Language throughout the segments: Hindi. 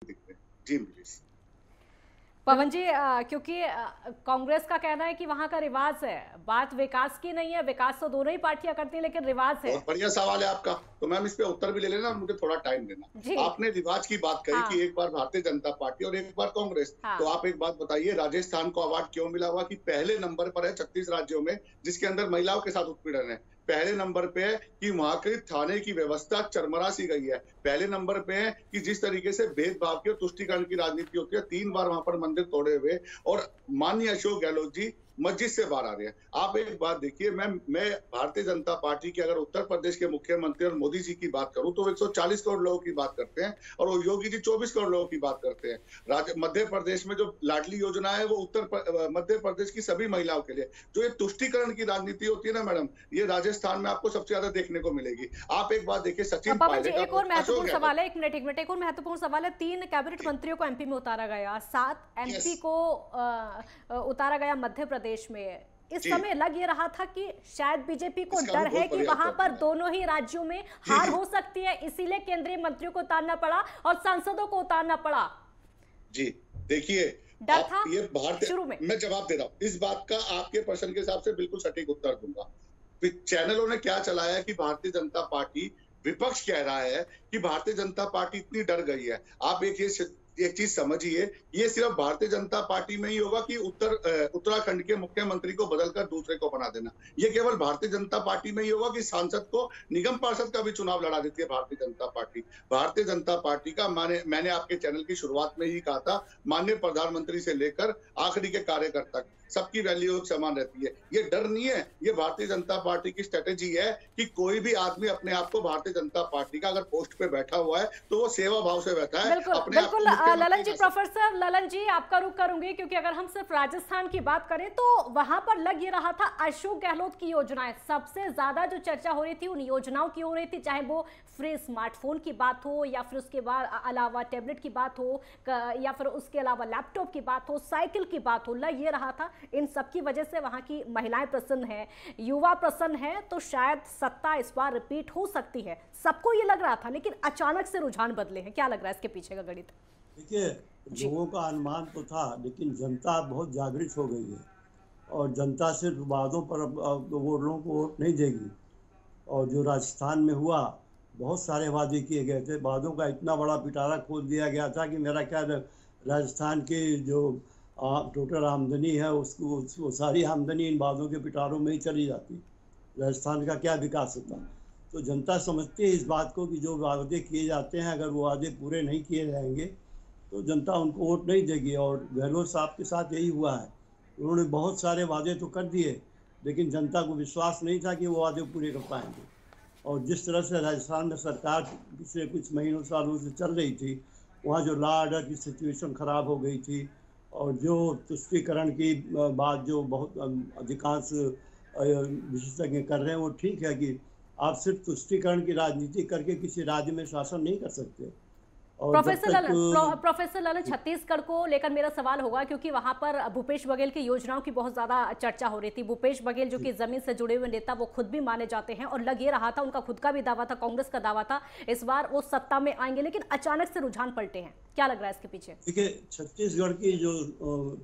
दिखते हैं। जी प्लीज। पवन जी, क्योंकि कांग्रेस का कहना है कि वहां का रिवाज है, बात विकास की नहीं है। विकास तो दोनों ही पार्टियां करती हैं, लेकिन रिवाज है। बहुत बढ़िया सवाल है आपका, तो मैम इस पे उत्तर भी ले लेना और मुझे थोड़ा टाइम देना। जी। आपने रिवाज की बात कही कि हाँ। एक बार भारतीय जनता पार्टी और एक बार कांग्रेस, तो हाँ। आप एक बात बताइए, राजस्थान को अवार्ड क्यों मिला हुआ कि पहले नंबर पर है 36 राज्यों में जिसके अंदर महिलाओं के साथ उत्पीड़न है। पहले नंबर पे है कि वहां के थाने की व्यवस्था चरमरा सी गई है। पहले नंबर पे है कि जिस तरीके से भेदभाव की और तुष्टिकरण की राजनीति होती है, 3 बार वहां पर मंदिर तोड़े हुए और माननीय अशोक गहलोत जी मस्जिद से बाहर आ रहे हैं। आप एक बात देखिए, मैं भारतीय जनता पार्टी के अगर उत्तर प्रदेश के मुख्यमंत्री और मोदी जी की बात करूं तो 140 करोड़ लोगों की बात करते हैं और वो योगी जी 24 करोड़ लोगों की बात करते हैं। मध्य प्रदेश में जो लाडली योजना है वो मध्य प्रदेश की सभी महिलाओं के लिए। जो ये तुष्टिकरण की राजनीति होती है ना मैडम, ये राजस्थान में आपको सबसे ज्यादा देखने को मिलेगी। आप एक बात देखिए, सचिन पवन जी, पायलट एक और और अशोक महत्वपूर्ण गहलोत। सवाल है। एक मिनट, एक और महत्वपूर्ण सवाल है। 3 कैबिनेट मंत्रियों को एमपी में उतारा गया, 7 एमपी को उतारा गया मध्य प्रदेश में। इस समय लग ये रहा था कि शायद बीजेपी को डर है कि वहां पर दोनों ही राज्यों में हार हो सकती है, इसीलिए केंद्रीय मंत्रियों को उतारना पड़ा और सांसदों को उतारना पड़ा। जी देखिए, डर था ये भारतीय, शुरू में। मैं जवाब दे रहा हूं इस बात का, आपके प्रश्न के हिसाब से बिल्कुल सटीक उत्तर दूंगा। चैनलों ने क्या चलाया कि भारतीय जनता पार्टी, विपक्ष कह रहा है कि भारतीय जनता पार्टी इतनी डर गई है। आप एक चीज समझिए, ये सिर्फ भारतीय जनता पार्टी में ही होगा कि उत्तराखंड के मुख्यमंत्री को बदलकर दूसरे को बना देना। ये केवल भारतीय जनता पार्टी में ही होगा कि सांसद को निगम पार्षद का भी चुनाव लड़ा देती है भारतीय जनता पार्टी। भारतीय जनता पार्टी का मैंने आपके चैनल की शुरुआत में ही कहा था, माननीय प्रधानमंत्री से लेकर आखिरी के कार्यकर्ता सबकी वैल्यू समान रहती है। ये डर नहीं है, ये भारतीय जनता पार्टी की स्ट्रेटेजी है कि कोई भी आदमी अपने आप को भारतीय जनता पार्टी का अगर पोस्ट पे बैठा हुआ है तो वो सेवा भाव से बैठा है। बिल्कुल ललन जी, प्रोफेसर ललन जी, आपका रुख करूंगी, क्योंकि अगर हम सिर्फ राजस्थान की बात करें तो वहां पर लग ये रहा था अशोक गहलोत की योजनाएं सबसे ज्यादा जो चर्चा हो रही थी उन योजनाओं की हो रही थी, चाहे वो फ्री स्मार्टफोन की बात हो या फिर उसके बाद अलावा टैबलेट की बात हो या फिर उसके अलावा लैपटॉप की बात हो, साइकिल की बात हो। लग ये रहा था इन सब की वजह से वहां की महिलाएं प्रसन्न है, युवा प्रसन्न है, तो शायद सत्ता इस बार रिपीट हो सकती है, सबको ये लग रहा था। लेकिन अचानक से रुझान बदले हैं, क्या लग रहा है इसके पीछे का गणित? देखिए, लोगों का अनुमान तो था, लेकिन जनता बहुत जागृत हो गई है और जनता सिर्फ वादों पर वो लोगों को वोट नहीं देगी। और जो राजस्थान में हुआ, बहुत सारे वादे किए गए थे, वादों का इतना बड़ा पिटारा खोल दिया गया था कि मेरा ख्याल राजस्थान की जो टोटल आमदनी है उसको सारी आमदनी इन वादों के पिटारों में ही चली जाती, राजस्थान का क्या विकास होता। तो जनता समझती है इस बात को कि जो वादे किए जाते हैं, अगर वो वादे पूरे नहीं किए जाएंगे तो जनता उनको वोट नहीं देगी। और गहलोत साहब के साथ यही हुआ है, उन्होंने बहुत सारे वादे तो कर दिए, लेकिन जनता को विश्वास नहीं था कि वो वादे पूरे कर पाएंगे। और जिस तरह से राजस्थान में सरकार पिछले कुछ महीनों सालों से चल रही थी, वहाँ जो लॉ ऑर्डर की सिचुएशन ख़राब हो गई थी और जो तुष्टीकरण की बात जो बहुत अधिकांश विशेषज्ञ कर रहे हैं, वो ठीक है कि आप सिर्फ तुष्टीकरण की राजनीति करके किसी राज्य में शासन नहीं कर सकते। प्रोफेसर ललन, छत्तीसगढ़ को लेकर मेरा सवाल होगा, क्योंकि वहां पर भूपेश बघेल की योजनाओं की बहुत ज्यादा चर्चा हो रही थी। भूपेश बघेल जो कि जमीन से जुड़े हुए नेता, वो खुद भी माने जाते हैं और लग ये रहा था, उनका खुद का भी दावा था, कांग्रेस का दावा था, इस बार वो सत्ता में आएंगे, लेकिन अचानक से रुझान पलटे हैं। क्या लग रहा है इसके पीछे? देखिए, छत्तीसगढ़ की जो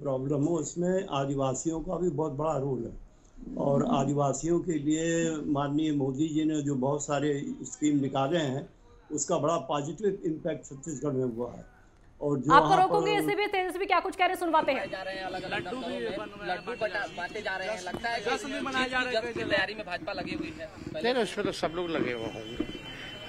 प्रॉब्लम हो उसमें आदिवासियों का भी बहुत बड़ा रोल है और आदिवासियों के लिए माननीय मोदी जी ने जो बहुत सारे स्कीम निकाले हैं उसका बड़ा पॉजिटिव इम्पैक्ट छत्तीसगढ़ में हुआ है। और जो आपको रोकोगे इसे भी, तेजस्वी क्या कुछ कह रहे सुनवाते हैं। लड्डू बांटे जा रहे हैं, लगता है कि तैयारी में भाजपा लगी हुई है। नहीं, उसमें तो सब लोग लगे हुए होंगे,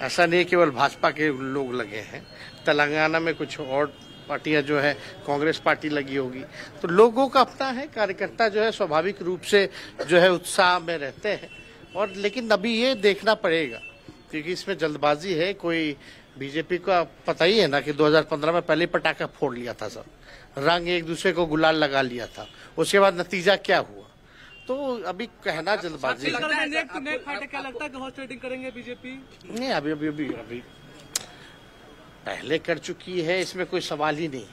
ऐसा नहीं केवल भाजपा के लोग लगे हैं। तेलंगाना में कुछ और पार्टियां जो है, कांग्रेस पार्टी लगी होगी, तो लोगों का अपना है, कार्यकर्ता जो है स्वाभाविक रूप से जो है उत्साह में रहते हैं। और लेकिन अभी ये देखना पड़ेगा, क्योंकि इसमें जल्दबाजी है। कोई बीजेपी का पता ही है ना कि 2015 में पहले पटाखा फोड़ लिया था, सब रंग एक दूसरे को गुलाल लगा लिया था, उसके बाद नतीजा क्या हुआ। तो अभी कहना जल्दबाजी क्या लगता है कि हॉर्स ट्रेडिंग करेंगे बीजेपी? नहीं, अभी पहले कर चुकी है, इसमें कोई सवाल ही नहीं,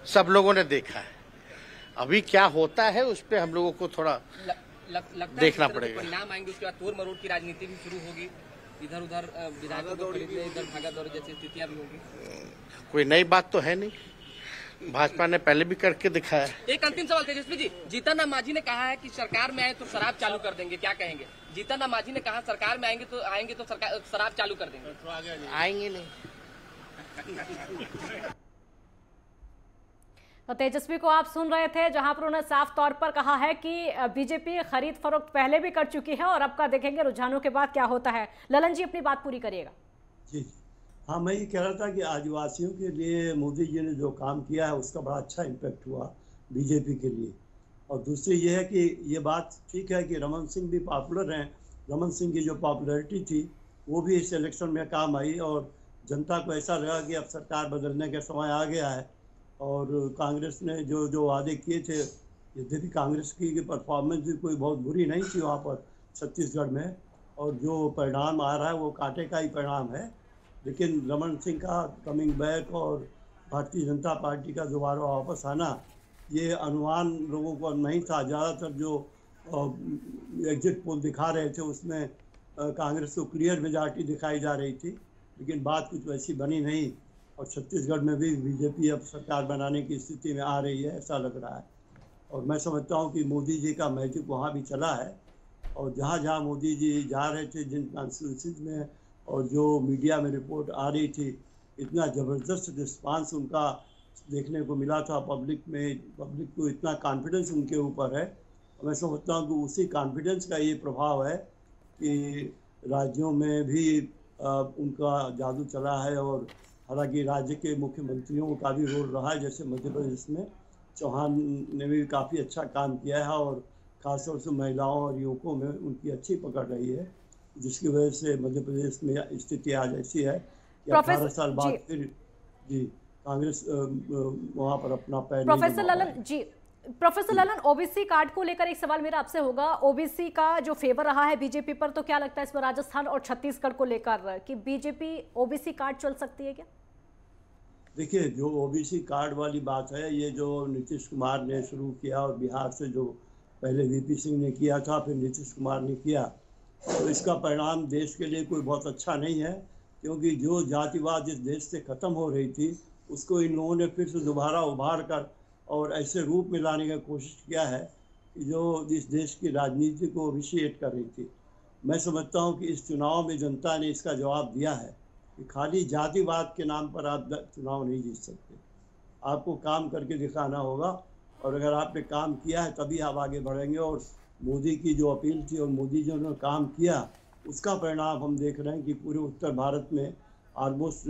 सब लोगों ने देखा है। अभी क्या होता है उस पर हम लोगों को थोड़ा देखना पड़ेगा। परिणाम आएंगे उसके बाद तोड़ मरोड़ की राजनीति भी शुरू होगी। इधर उधर विधायकों को खरीदने इधर भागा दौड़ जैसी स्थितियां भी होंगी? कोई नई बात तो है नहीं, भाजपा ने पहले भी करके दिखाया। एक अंतिम सवाल तेजस्वी जी, जीतन राम मांझी ने कहा है कि सरकार में आए तो शराब चालू कर देंगे, क्या कहेंगे? जीतन राम मांझी ने कहा सरकार में आएंगे तो सरकार शराब चालू कर देंगे। आएंगे नहीं। तो तेजस्वी को आप सुन रहे थे, जहां पर उन्होंने साफ तौर पर कहा है कि बीजेपी खरीद फरोख्त पहले भी कर चुकी है और अब का देखेंगे रुझानों के बाद क्या होता है। ललन जी अपनी बात पूरी करिएगा। जी हाँ, मैं ये कह रहा था कि आदिवासियों के लिए मोदी जी ने जो काम किया है उसका बड़ा अच्छा इम्पैक्ट हुआ बीजेपी के लिए। और दूसरी ये है कि ये बात ठीक है कि रमन सिंह भी पॉपुलर हैं, रमन सिंह की जो पॉपुलैरिटी थी वो भी इस इलेक्शन में काम आई और जनता को ऐसा लगा कि अब सरकार बदलने का समय आ गया है। और कांग्रेस ने जो वादे किए थे, यद्यपि कांग्रेस की परफॉर्मेंस भी कोई बहुत बुरी नहीं थी वहाँ पर छत्तीसगढ़ में, और जो परिणाम आ रहा है वो कांटे का ही परिणाम है। लेकिन रमन सिंह का कमिंग बैक और भारतीय जनता पार्टी का दोबारा वापस आना, ये अनुमान लोगों को नहीं था। ज़्यादातर जो एग्जिट पोल दिखा रहे थे उसमें कांग्रेस को क्लियर मेजॉरिटी दिखाई जा रही थी, लेकिन बात कुछ वैसी बनी नहीं। और छत्तीसगढ़ में भी बीजेपी अब सरकार बनाने की स्थिति में आ रही है, ऐसा लग रहा है। और मैं समझता हूँ कि मोदी जी का मैजिक वहाँ भी चला है। और जहाँ जहाँ मोदी जी जा रहे थे, जिन कॉन्स्टिट्यूंसीज में और जो मीडिया में रिपोर्ट आ रही थी, इतना ज़बरदस्त रिस्पांस उनका देखने को मिला था पब्लिक में। पब्लिक को इतना कॉन्फिडेंस उनके ऊपर है। मैं समझता हूँ कि उसी कॉन्फिडेंस का ये प्रभाव है कि राज्यों में भी उनका जादू चला है। और हालांकि राज्य के मुख्यमंत्रियों का भी रोल रहा है, जैसे मध्य प्रदेश में चौहान ने भी काफ़ी अच्छा काम किया है और खासतौर से महिलाओं और युवकों में उनकी अच्छी पकड़ रही है, जिसकी वजह से मध्य प्रदेश में स्थिति आज ऐसी है कि 18 साल बाद फिर जी कांग्रेस वहाँ पर अपना पैर प्रोफेसर ललन जी, प्रोफेसर ललन, ओबीसी कार्ड को लेकर एक सवाल मेरा आपसे होगा। ओबीसी का जो फेवर रहा है बीजेपी पर, तो क्या लगता है इसमें राजस्थान और छत्तीसगढ़ को लेकर कि बीजेपी ओबीसी कार्ड चल सकती है क्या? देखिए, जो ओबीसी कार्ड वाली बात है, ये जो नीतीश कुमार ने शुरू किया और बिहार से जो पहले वीपी सिंह ने किया था, फिर नीतीश कुमार ने किया, तो इसका परिणाम देश के लिए कोई बहुत अच्छा नहीं है। क्योंकि जो जातिवाद इस देश से ख़त्म हो रही थी, उसको इन लोगों ने फिर से दोबारा उभार कर और ऐसे रूप में लाने की कोशिश किया है जो इस देश की राजनीति को विषिएट कर रही थी। मैं समझता हूं कि इस चुनाव में जनता ने इसका जवाब दिया है कि खाली जातिवाद के नाम पर आप चुनाव नहीं जीत सकते, आपको काम करके दिखाना होगा। और अगर आपने काम किया है तभी आप आगे बढ़ेंगे। और मोदी की जो अपील थी और मोदी जी ने काम किया, उसका परिणाम हम देख रहे हैं कि पूरे उत्तर भारत में ऑलमोस्ट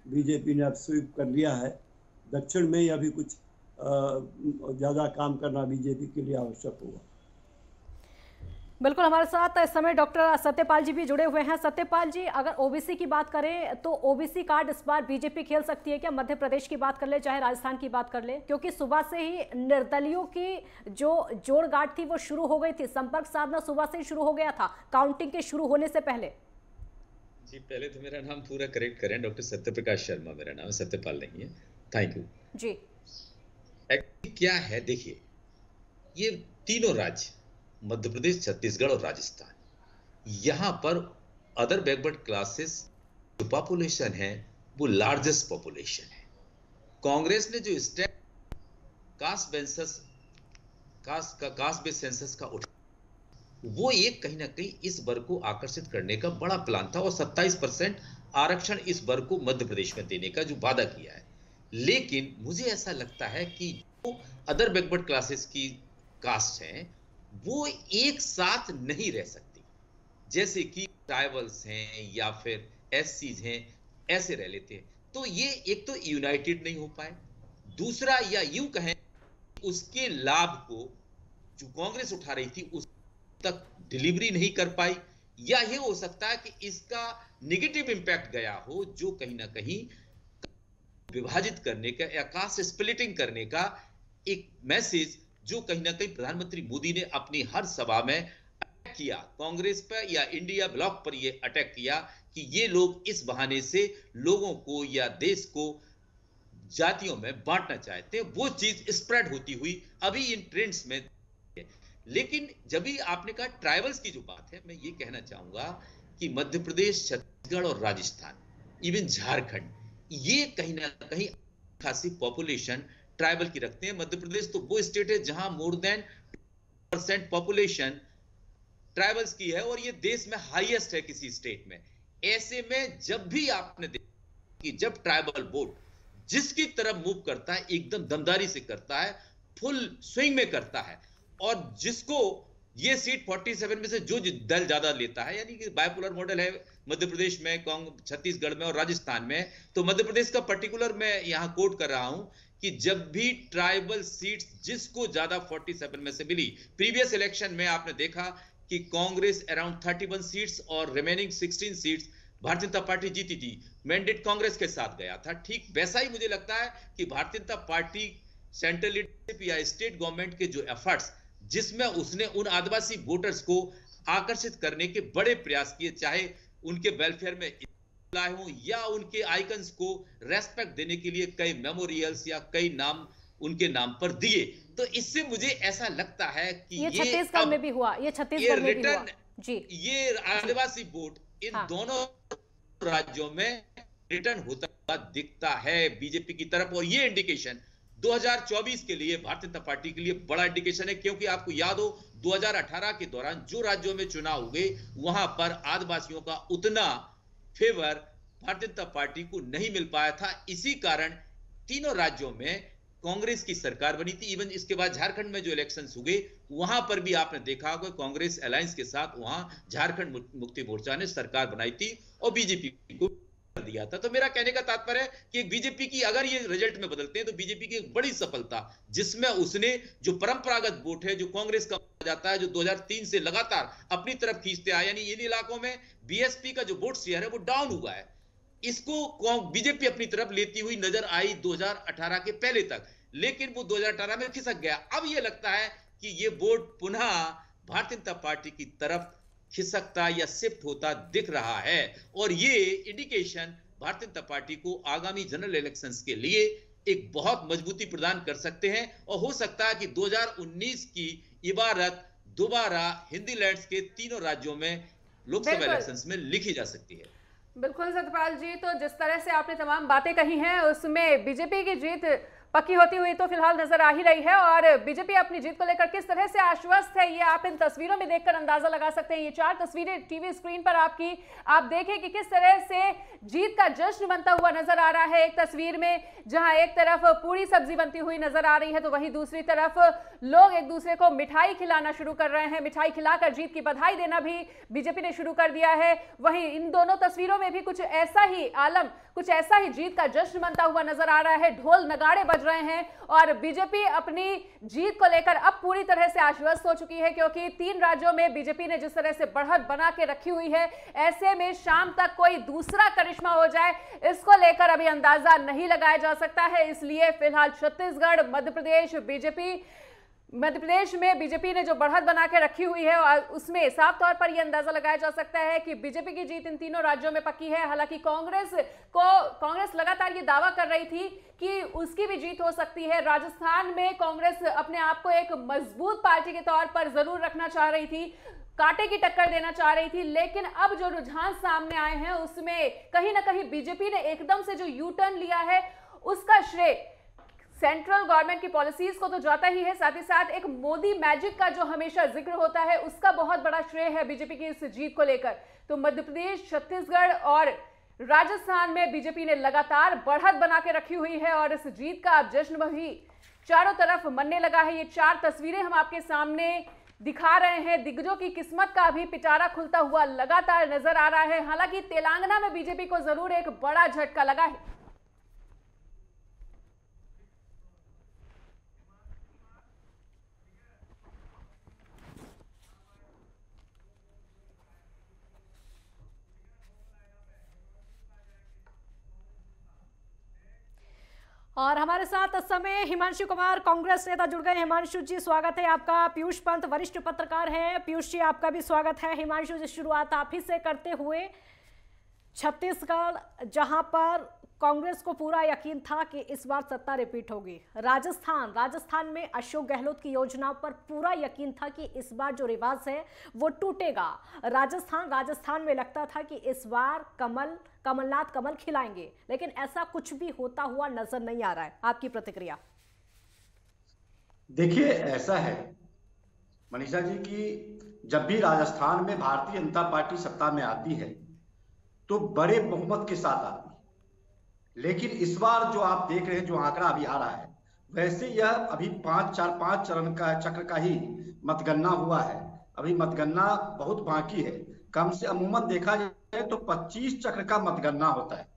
बीजेपी ने अब स्वीप कर लिया है। दक्षिण में ही अभी कुछ ज़्यादा काम करना बीजेपी के लिए आवश्यक होगा। बिल्कुल, हमारे साथ इस समय डॉक्टर सत्यपाल जी भी जुड़े हुए हैं। सत्यपाल जी, अगर ओबीसी की बात करें तो ओबीसी कार्ड इस बार बीजेपी खेल सकती है क्या? मध्य प्रदेश की बात कर ले, चाहे राजस्थान की बात कर ले, क्योंकि सुबह से ही निर्दलियों की जो जोड़ गांठ थी वो शुरू हो गई थी, संपर्क साधना सुबह से ही शुरू हो गया था, काउंटिंग के शुरू होने से पहले। जी, पहले तो मेरा नाम पूरा करेक्ट करें, डॉक्टर सत्यप्रकाश शर्मा मेरा नाम है, सत्यपाल नहीं है। थैंक यू जी। क्या है, देखिए, ये तीनों राज्य मध्य प्रदेश, छत्तीसगढ़ और राजस्थान, यहां पर अदर बैकवर्ड क्लासेस जो पॉपुलेशन है वो लार्जेस्ट पॉपुलेशन है। कांग्रेस ने जो स्टेप कास्ट बेस्ड सेंसस का उठा, वो एक कहीं ना कहीं इस वर्ग को आकर्षित करने का बड़ा प्लान था और 27% आरक्षण इस वर्ग को मध्य प्रदेश में देने का जो वादा किया है। लेकिन मुझे ऐसा लगता है कि जो अदर बैकवर्ड क्लासेस की कास्ट हैं वो एक साथ नहीं रह सकती, जैसे कि ट्राइबल्स हैं या फिर एससीज हैं, ऐसे रह लेते हैं। तो ये एक तो यूनाइटेड नहीं हो पाए, दूसरा या यूं कहें उसके लाभ को जो कांग्रेस उठा रही थी उस तक डिलीवरी नहीं कर पाई, या ये हो सकता है कि इसका नेगेटिव इंपैक्ट गया हो, जो कहीं ना कहीं विभाजित करने का या कास्ट स्प्लिटिंग करने का एक मैसेज जो कहीं ना कहीं प्रधानमंत्री मोदी ने अपनी हर सभा में अटैक किया, कांग्रेस पर या इंडिया ब्लॉक पर ये अटैक किया कि ये लोग इस बहाने से लोगों को या देश को जातियों में बांटना चाहते हैं, वो चीज स्प्रेड होती हुई अभी इन ट्रेंड्स में। लेकिन जब भी आपने कहा ट्राइबल्स की जो बात है, मैं ये कहना चाहूंगा कि मध्य प्रदेश, छत्तीसगढ़ और राजस्थान, इवन झारखंड, ये कहीं ना कहीं खासी पॉपुलेशन ट्राइबल की रखते हैं। मध्य प्रदेश तो वो स्टेट है जहां मोर देन % पॉपुलेशन ट्राइबल्स की है और ये देश में हाईएस्ट है किसी स्टेट में। ऐसे में जब भी आपने देखा कि जब ट्राइबल वोट जिसकी तरफ मूव करता है एकदम दमदारी से करता है, फुल स्विंग में करता है, और जिसको ये सीट 47 में से जो दल ज्यादा लेता है, यानी कि बाइपोलर मॉडल है मध्य प्रदेश में, छत्तीसगढ़ में और राजस्थान में। तो मध्य प्रदेश का पर्टिकुलर मैं यहां कोट कर रहा हूं कि जब भी ट्राइबल सीट्स जिसको ज्यादा 47 में से मिली, प्रीवियस इलेक्शन में आपने देखा कि कांग्रेस अराउंड 31 सीट्स और remaining 16 seats Bharatiya Janata party जीती थी, मैंडेट कांग्रेस के साथ गया था। ठीक वैसा ही मुझे लगता है कि Bharatiya Janata party central leadership या स्टेट गवर्नमेंट के जो एफर्ट्स, जिसमें उसने उन आदिवासी वोटर्स को आकर्षित करने के बड़े प्रयास किए, चाहे उनके वेलफेयर में लाए हों या उनके आइकन्स को रेस्पेक्ट देने के लिए कई मेमोरियल्स या कई नाम उनके नाम पर दिए, तो इससे मुझे ऐसा लगता है कि ये छत्तीसगढ़ में भी हुआ, ये छत्तीसगढ़ में भी हुआ जी। ये आदिवासी वोट इन दोनों राज्यों में रिटर्न होता हुआ दिखता है बीजेपी की तरफ, और ये इंडिकेशन 2024 के लिए भारतीय जनता पार्टी के लिए बड़ा इंडिकेशन है, क्योंकि आपको याद हो 2018 के दौरान जो राज्यों में चुनाव हुए वहां पर आदिवासियों का उतना फेवर भारतीय जनता पार्टी को नहीं मिल पाया था। इसी कारण तीनों राज्यों में कांग्रेस की सरकार बनी थी। इवन इसके बाद झारखंड में जो इलेक्शंस हुए वहां पर भी आपने देखा होगा कांग्रेस अलायंस के साथ वहां झारखंड मुक्ति मोर्चा ने सरकार बनाई थी और बीजेपी को दिया था। तो मेरा कहने का तात्पर्य है कि बीजेपी की अगर ये रिजल्ट में बदलते हैं तो बीजेपी की एक बड़ी सफलता, जिसमें उसने जो परंपरागत वोट है जो कांग्रेस का जाता है, जो 2003 से लगातार अपनी तरफ खींचते आए, यानी इन इलाकों में बीएसपी का जो वोट शेयर है वो डाउन हुआ है, इसको बीजेपी अपनी तरफ लेती हुई नजर आई 2018 के पहले तक, लेकिन वो 2018 में खिसक गया। अब ये लगता है कि ये वोट पुनः भारतीय जनता पार्टी की तरफ खिसकता या शिफ्ट होता दिख रहा है, और ये इंडिकेशन भारतीय जनता पार्टी को आगामी जनरल इलेक्शंस के लिए एक बहुत मजबूती प्रदान कर सकते हैं, और हो सकता है कि 2019 की इबारत दोबारा हिंदी लैंड्स के तीनों राज्यों में लोकसभा इलेक्शंस में लिखी जा सकती है। बिल्कुल सत्यपाल जी, तो जिस तरह से आपने तमाम बातें कही हैं उसमें बीजेपी की जीत पक्की होती हुई तो फिलहाल नजर आ ही रही है, और बीजेपी अपनी जीत को लेकर किस तरह से आश्वस्त है ये आप इन तस्वीरों में देखकर अंदाजा लगा सकते हैं। ये 4 तस्वीरें टीवी स्क्रीन पर आपकी, आप देखें कि किस तरह से जीत का जश्न बनता हुआ नजर आ रहा है। एक तस्वीर में जहां एक तरफ पूरी सब्जी बनती हुई नजर आ रही है, तो वहीं दूसरी तरफ लोग एक दूसरे को मिठाई खिलाना शुरू कर रहे हैं, मिठाई खिलाकर जीत की बधाई देना भी बीजेपी ने शुरू कर दिया है। वहीं इन दोनों तस्वीरों में भी कुछ ऐसा ही आलम, कुछ ऐसा ही जीत का जश्न बनता हुआ नजर आ रहा है, ढोल नगाड़े बज रहे हैं, और बीजेपी अपनी जीत को लेकर अब पूरी तरह से आश्वस्त हो चुकी है, क्योंकि 3 राज्यों में बीजेपी ने जिस तरह से बढ़त बना के रखी हुई है, ऐसे में शाम तक कोई दूसरा करिश्मा हो जाए इसको लेकर अभी अंदाजा नहीं लगाया जा सकता है। इसलिए फिलहाल छत्तीसगढ़, मध्य प्रदेश में बीजेपी ने जो बढ़त बना के रखी हुई है उसमें साफ तौर पर यह अंदाजा लगाया जा सकता है कि बीजेपी की जीत इन तीनों राज्यों में पक्की है। हालांकि कांग्रेस लगातार ये दावा कर रही थी कि उसकी भी जीत हो सकती है। राजस्थान में कांग्रेस अपने आप को एक मजबूत पार्टी के तौर पर जरूर रखना चाह रही थी, कांटे की टक्कर देना चाह रही थी, लेकिन अब जो रुझान सामने आए हैं उसमें कहीं ना कहीं बीजेपी ने एकदम से जो यू टर्न लिया है उसका श्रेय सेंट्रल गवर्नमेंट की पॉलिसीज को तो जाता ही है, साथ ही साथ एक मोदी मैजिक का जो हमेशा जिक्र होता है उसका बहुत बड़ा श्रेय है बीजेपी की इस जीत को लेकर। तो मध्य प्रदेश, छत्तीसगढ़ और राजस्थान में बीजेपी ने लगातार बढ़त बना के रखी हुई है, और इस जीत का अब जश्न भी चारों तरफ मनने लगा है। ये 4 तस्वीरें हम आपके सामने दिखा रहे हैं, दिग्गजों की किस्मत का भी पिटारा खुलता हुआ लगातार नजर आ रहा है। हालांकि तेलंगाना में बीजेपी को जरूर एक बड़ा झटका लगा है। और हमारे साथ इस समय हिमांशु कुमार कांग्रेस नेता जुड़ गए। हिमांशु जी स्वागत है आपका। पीयूष पंत वरिष्ठ पत्रकार हैं। पीयूष जी आपका भी स्वागत है। हिमांशु जी शुरुआत आप ही से करते हुए छत्तीसगढ़, जहां पर कांग्रेस को पूरा यकीन था कि इस बार सत्ता रिपीट होगी। राजस्थान में अशोक गहलोत की योजनाओं पर पूरा यकीन था कि इस बार जो रिवाज है वो टूटेगा। राजस्थान में लगता था कि इस बार कमलनाथ कमल खिलाएंगे, लेकिन ऐसा कुछ भी होता हुआ नजर नहीं आ रहा है। आपकी प्रतिक्रिया? देखिए, ऐसा है मनीषा जी कि जब भी राजस्थान में भारतीय जनता पार्टी सत्ता में आती है तो बड़े बहुमत के साथ आती है, लेकिन इस बार जो आप देख रहे हैं, जो आंकड़ा अभी आ रहा है, वैसे यह अभी 5 चरण का चक्र का ही मतगणना हुआ है। अभी मतगणना बहुत बाकी है। कम से अमूमन देखा जाए तो 25 चक्र का मतगणना होता है।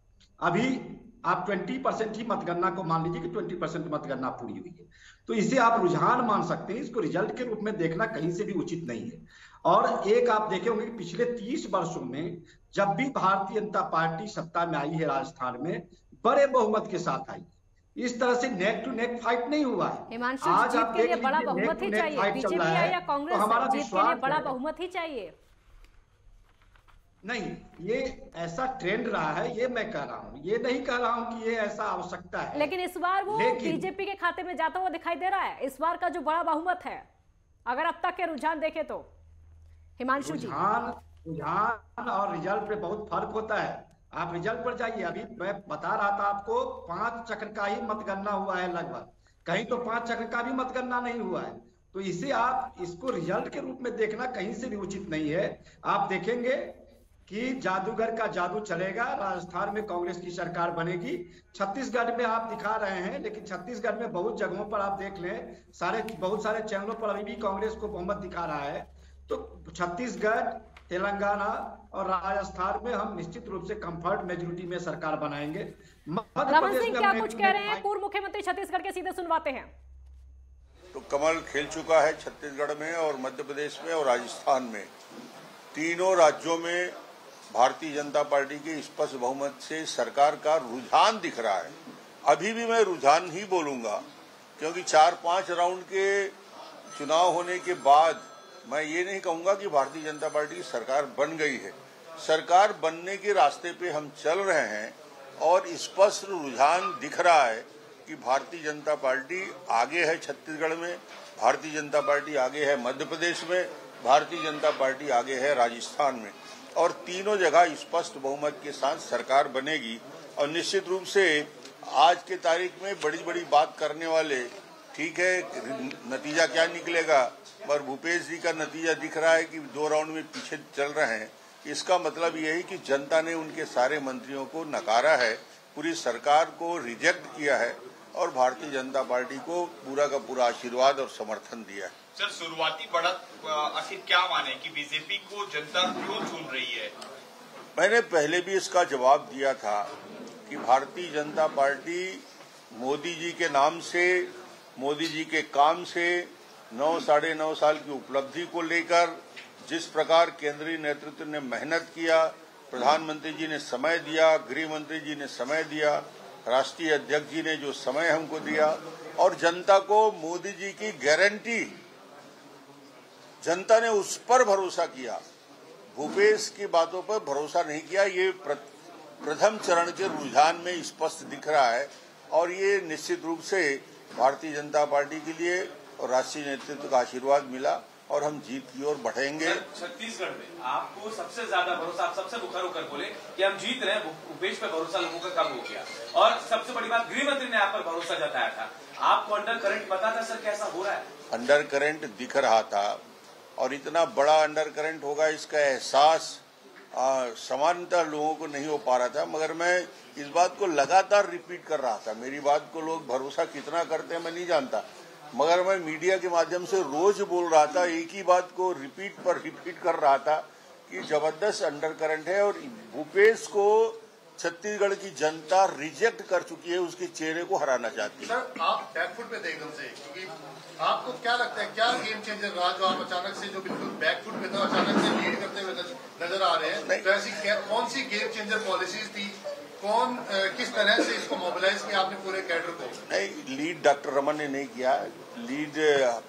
अभी आप 20% ही मतगणना को मान लीजिए कि 20% मतगणना पूरी हुई है, तो इसे आप रुझान मान सकते हैं। इसको रिजल्ट के रूप में देखना कहीं से भी उचित नहीं है। और एक आप देखे होंगे कि पिछले 30 वर्षों में जब भी भारतीय जनता पार्टी सत्ता में आई है राजस्थान में, बड़े बहुमत के साथ आई। इस तरह से नेक टू नेक फाइट नहीं हुआ है। हिमांशु, जीत के लिए बड़ा बहुमत ही चाहिए। बीजेपी या कांग्रेस, जीत के लिए बड़ा बहुमत ही चाहिए। नहीं, ये ऐसा ट्रेंड रहा है, ये मैं कह रहा हूँ, ये नहीं कह रहा हूँ कि ये ऐसा आवश्यकता है। लेकिन इस बार वो बीजेपी के खाते में जाता हुआ दिखाई दे रहा है। इस बार का जो बड़ा बहुमत है, अगर अब तक के रुझान देखे तो हिमांशु जी। रुझान और रिजल्ट पे बहुत फर्क होता है। आप रिजल्ट पर जाइए। अभी मैं बता रहा था आपको, 5 चक्र का ही मतगणना हुआ है लगभग, कहीं तो 5 चक्र का भी मतगणना नहीं हुआ है। तो इसे आप इसको रिजल्ट के रूप में देखना कहीं से भी उचित नहीं है। आप देखेंगे कि जादूगर का जादू चलेगा, राजस्थान में कांग्रेस की सरकार बनेगी। छत्तीसगढ़ में आप दिखा रहे हैं, लेकिन छत्तीसगढ़ में बहुत जगहों पर आप देख लें, बहुत सारे चैनलों पर अभी भी कांग्रेस को बहुमत दिखा रहा है। तो छत्तीसगढ़, तेलंगाना और राजस्थान में हम निश्चित रूप से कंफर्ट मेजोरिटी में सरकार बनाएंगे। रमन सिंह क्या कुछ कह रहे हैं, पूर्व मुख्यमंत्री छत्तीसगढ़ के, सीधे सुनवाते हैं। तो कमल खेल चुका है छत्तीसगढ़ में और मध्य प्रदेश में और राजस्थान में। तीनों राज्यों में भारतीय जनता पार्टी के स्पष्ट बहुमत से सरकार का रुझान दिख रहा है। अभी भी मैं रुझान ही बोलूंगा, क्योंकि 4-5 राउंड के चुनाव होने के बाद मैं ये नहीं कहूंगा कि भारतीय जनता पार्टी की सरकार बन गई है। सरकार बनने के रास्ते पे हम चल रहे हैं और स्पष्ट रुझान दिख रहा है कि भारतीय जनता पार्टी आगे है छत्तीसगढ़ में, भारतीय जनता पार्टी आगे है मध्य प्रदेश में, भारतीय जनता पार्टी आगे है राजस्थान में, और तीनों जगह स्पष्ट बहुमत के साथ सरकार बनेगी। और निश्चित रूप से आज के तारीख में बड़ी बड़ी बात करने वाले, ठीक है, नतीजा क्या निकलेगा, पर भूपेश जी का नतीजा दिख रहा है कि 2 राउंड में पीछे चल रहे हैं। इसका मतलब यह है कि जनता ने उनके सारे मंत्रियों को नकारा है, पूरी सरकार को रिजेक्ट किया है और भारतीय जनता पार्टी को पूरा का पूरा आशीर्वाद और समर्थन दिया है। सर, शुरुआती बढ़त आखिर क्या माने कि बीजेपी को जनता क्यों चुन रही है? मैंने पहले भी इसका जवाब दिया था कि भारतीय जनता पार्टी मोदी जी के नाम से, मोदी जी के काम से, 9 साढ़े 9 साल की उपलब्धि को लेकर जिस प्रकार केंद्रीय नेतृत्व ने मेहनत किया, प्रधानमंत्री जी ने समय दिया, गृह मंत्री जी ने समय दिया, राष्ट्रीय अध्यक्ष जी ने जो समय हमको दिया, और जनता को मोदी जी की गारंटी, जनता ने उस पर भरोसा किया, भूपेश की बातों पर भरोसा नहीं किया। ये प्रथम चरण के रुझान में स्पष्ट दिख रहा है और ये निश्चित रूप से भारतीय जनता पार्टी के लिए और राष्ट्रीय नेतृत्व का आशीर्वाद मिला और हम जीत की ओर बढ़ेंगे। छत्तीसगढ़ में आपको सबसे ज्यादा भरोसा, आप सबसे मुखर होकर बोले कि हम जीत रहे हैं, भूपेश पे भरोसा लोगों का कम हो गया, और सबसे बड़ी बात गृह मंत्री ने आप पर भरोसा जताया था। आपको अंडर करंट पता था सर कैसा हो रहा है? अंडर करंट दिख रहा था और इतना बड़ा अंडर करंट होगा इसका एहसास सामान्यतः लोगों को नहीं हो पा रहा था, मगर मैं इस बात को लगातार रिपीट कर रहा था। मेरी बात को लोग भरोसा कितना करते हैं मैं नहीं जानता, मगर मैं मीडिया के माध्यम से रोज बोल रहा था, एक ही बात को रिपीट पर रिपीट कर रहा था कि जबरदस्त अंडर करंट है और भूपेश को छत्तीसगढ़ की जनता रिजेक्ट कर चुकी है, उसके चेहरे को हराना चाहती है। सर, आप बैकफुट पे थे एकदम से, क्योंकि आपको क्या लगता है क्या गेम चेंजर रहा जो आप अचानक से, जो बिल्कुल बैकफुट पे था, अचानक से लीड करते हुए नजर आ रहे हैं? तो ऐसी कौन सी गेम चेंजर पॉलिसीज थी, किस तरह से इसको मोबिलाइज किया आपने पूरे कैडर को? नहीं, लीड डॉक्टर रमन ने नहीं किया, लीड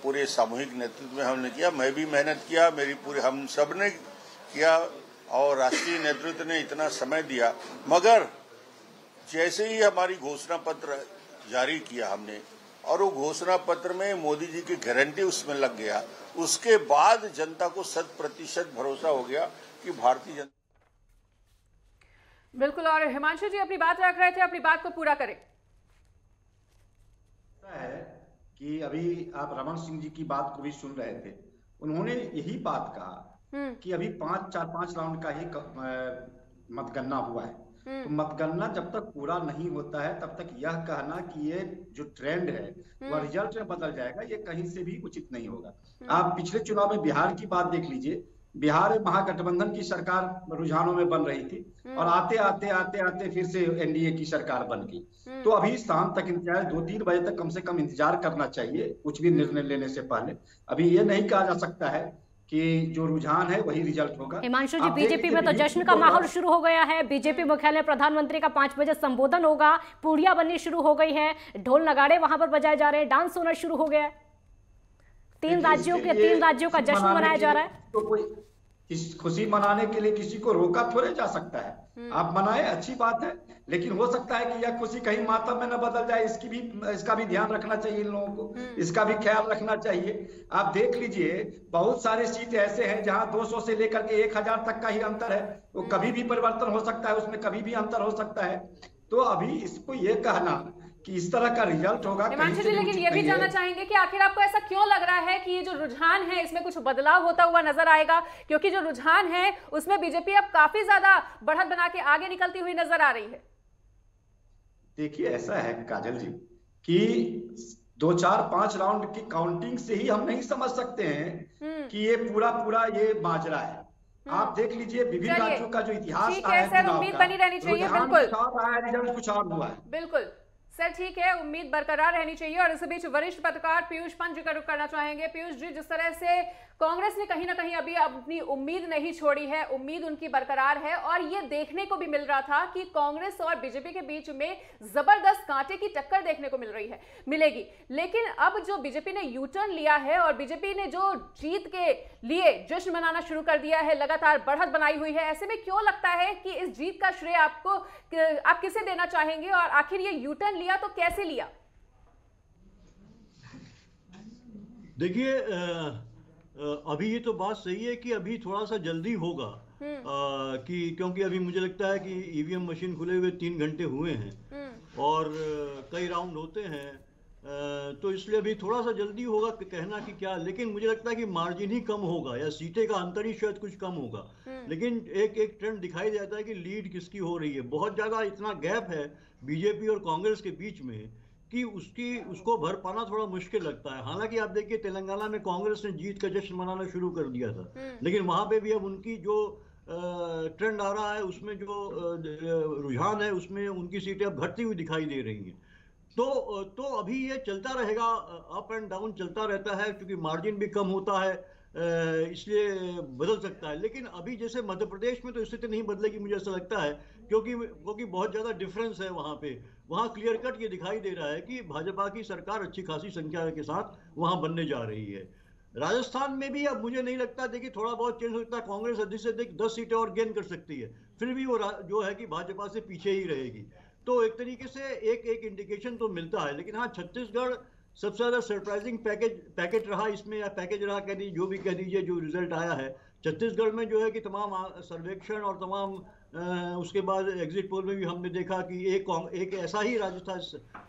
पूरे सामूहिक नेतृत्व में हमने किया। मैं भी मेहनत किया, मेरी पूरे हम सब ने किया, और राष्ट्रीय नेतृत्व ने इतना समय दिया, मगर जैसे ही हमारी घोषणा पत्र जारी किया हमने और वो घोषणा पत्र में मोदी जी की गारंटी उसमें लग गया, उसके बाद जनता को 100% भरोसा हो गया कि भारतीय जनता। बिल्कुल, और हिमांशु जी अपनी बात रख रहे थे, अपनी बात को पूरा करें। है कि अभी आप रमन सिंह जी की बात को भी सुन रहे थे, उन्होंने यही बात कहा कि अभी 4-5 राउंड का ही मतगणना हुआ है, तो मतगणना जब तक पूरा नहीं होता है तब तक यह कहना कि ये जो ट्रेंड है वह रिजल्ट में बदल जाएगा, ये कहीं से भी उचित नहीं होगा। आप पिछले चुनाव में बिहार की बात देख लीजिए, बिहार में महागठबंधन की सरकार रुझानों में बन रही थी और आते आते फिर से एनडीए की सरकार बन गई। तो अभी शाम तक इंतजार, 2-3 बजे तक कम से कम इंतजार करना चाहिए कुछ भी निर्णय लेने से पहले। अभी ये नहीं कहा जा सकता है कि जो रुझान है वही रिजल्ट होगा। हिमांशु जी, बीजेपी में तो जश्न का माहौल शुरू हो गया है। बीजेपी मुख्यालय प्रधानमंत्री का 5 बजे संबोधन होगा, पूड़ियां बननी शुरू हो गई है, ढोल नगाड़े वहां पर बजाए जा रहे हैं, डांस होना शुरू हो गया है। 3 राज्यों का जश्न मनाया जा रहा है। तो कोई खुशी मनाने के लिए किसी को रोका थोड़े जा सकता है, आप मनाए, अच्छी बात है, लेकिन हो सकता है कि यह खुशी कहीं मातम में न बदल जाए, इसका भी ध्यान रखना चाहिए इन लोगों को, इसका भी ख्याल रखना चाहिए। आप देख लीजिए बहुत सारे सीट ऐसे हैं जहां 200 से लेकर के 1000 तक का ही अंतर है, वो कभी भी परिवर्तन हो सकता है, उसमें कभी भी अंतर हो सकता है। तो अभी इसको ये कहना कि इस तरह का रिजल्ट होगा, हिमांशु जी, लेकिन ये भी जानना चाहेंगे कि आखिर आपको ऐसा क्यों लग रहा है कि ये जो रुझान है इसमें कुछ बदलाव होता हुआ नजर आएगा, क्योंकि जो रुझान है उसमें बीजेपी अब काफी ज्यादा बढ़त बना के आगे निकलती हुई नजर आ रही है। देखिए ऐसा है काजल जी कि 2-4-5 राउंड की काउंटिंग से ही हम नहीं समझ सकते हैं कि ये पूरा ये माजरा है। आप देख लीजिए विभिन्न राज्यों का जो इतिहास रहा है, सर उम्मीद बनी रहनी चाहिए, बिल्कुल रिजल्ट कुछ और हुआ है। बिल्कुल सर, ठीक है, उम्मीद बरकरार रहनी चाहिए। और इस बीच वरिष्ठ पत्रकार पीयूष पंत जी का रुख करना चाहेंगे। पीयूष जी, जिस तरह से कांग्रेस ने कहीं ना कहीं अभी अपनी उम्मीद नहीं छोड़ी है, उम्मीद उनकी बरकरार है, और ये देखने को भी मिल रहा था कि कांग्रेस और बीजेपी के बीच में जबरदस्त कांटे की टक्कर देखने को मिलेगी। लेकिन अब जो बीजेपी ने यू टर्न लिया है और बीजेपी ने जो जीत के लिए जश्न मनाना शुरू कर दिया है, लगातार बढ़त बनाई हुई है, ऐसे में क्यों लगता है कि इस जीत का श्रेय आप किसे देना चाहेंगे, और आखिर ये यू टर्न लिया तो कैसे लिया? देखिए, अभी ये तो बात सही है कि अभी थोड़ा सा जल्दी होगा, कि क्योंकि अभी मुझे लगता है कि ईवीएम मशीन खुले हुए 3 घंटे हुए हैं और कई राउंड होते हैं, तो इसलिए अभी थोड़ा सा जल्दी होगा कहना कि क्या, लेकिन मुझे लगता है कि मार्जिन ही कम होगा या सीटें का अंतर ही शायद कुछ कम होगा। लेकिन एक ट्रेंड दिखाई देता है कि लीड किसकी हो रही है। बहुत ज्यादा इतना गैप है बीजेपी और कांग्रेस के बीच में कि उसको भर पाना थोड़ा मुश्किल लगता है। हालांकि आप देखिए तेलंगाना में कांग्रेस ने जीत का जश्न मनाना शुरू कर दिया था, लेकिन वहां पे भी अब उनकी जो ट्रेंड आ रहा है, उसमें जो रुझान है, उसमें उनकी सीटें अब घटती हुई दिखाई दे रही हैं। तो अभी ये चलता रहेगा, अप एंड डाउन चलता रहता है, क्योंकि मार्जिन भी कम होता है, इसलिए बदल सकता है। लेकिन अभी जैसे मध्य प्रदेश में तो स्थिति नहीं बदलेगी मुझे ऐसा लगता है, क्योंकि बहुत ज्यादा डिफरेंस है वहाँ क्लियर कट ये दिखाई दे रहा है कि भाजपा की सरकार अच्छी खासी संख्या के साथ वहाँ बनने जा रही है। राजस्थान में भी अब मुझे नहीं लगता, देखिए थोड़ा बहुत चेंज हो सकता है, कांग्रेस अधिक से अधिक 10 सीटें और गेन कर सकती है, फिर भी वो जो है कि भाजपा से पीछे ही रहेगी। तो एक तरीके से एक इंडिकेशन तो मिलता है। लेकिन हाँ, छत्तीसगढ़ सबसे ज्यादा सरप्राइजिंग पैकेज रहा इसमें, या पैकेज रहा कह दीजिए, जो भी कह दीजिए, जो रिजल्ट आया है छत्तीसगढ़ में, जो है कि तमाम सर्वेक्षण और तमाम उसके बाद एग्जिट पोल में भी हमने देखा कि एक ऐसा ही राजस्थान,